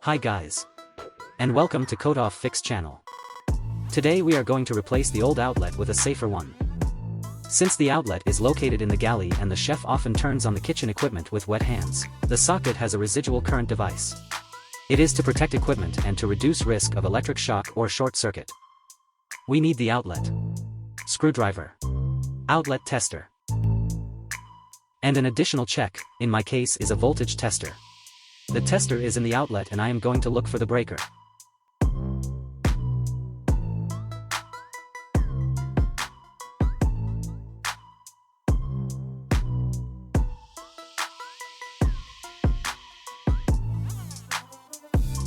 Hi guys. And welcome to Code Off Fix channel. Today we are going to replace the old outlet with a safer one. Since the outlet is located in the galley and the chef often turns on the kitchen equipment with wet hands, the socket has a residual current device. It is to protect equipment and to reduce risk of electric shock or short circuit. We need the outlet, screwdriver, outlet tester, and an additional check, in my case is a voltage tester. The tester is in the outlet and I am going to look for the breaker.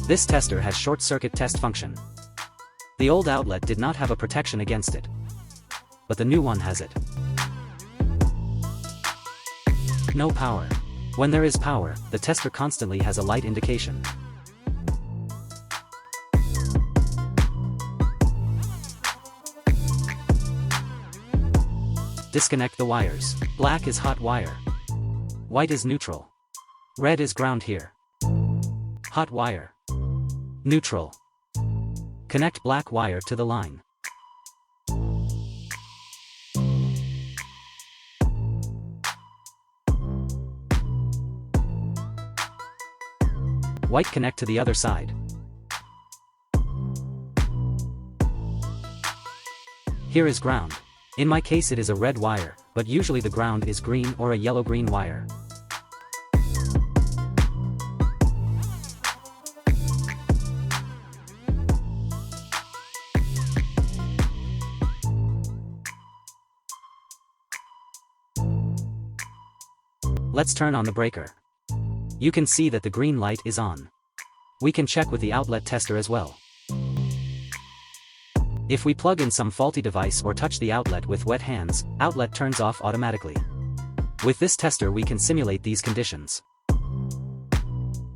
This tester has short circuit test function. The old outlet did not have a protection against it, but the new one has it. No power. When there is power, the tester constantly has a light indication. Disconnect the wires. Black is hot wire. White is neutral. Red is ground here. Hot wire. Neutral. Connect black wire to the line. White connect to the other side. Here is ground. In my case it is a red wire, but usually the ground is green or a yellow-green wire. Let's turn on the breaker. You can see that the green light is on. We can check with the outlet tester as well. If we plug in some faulty device or touch the outlet with wet hands, outlet turns off automatically. With this tester we can simulate these conditions.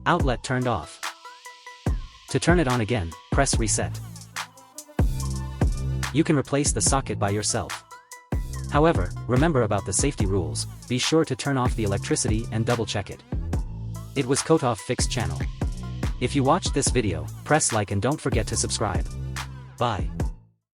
Outlet turned off. To turn it on again, press reset. You can replace the socket by yourself. However, remember about the safety rules, be sure to turn off the electricity and double check it. It was Code Off Fix channel. If you watched this video, press like and don't forget to subscribe. Bye.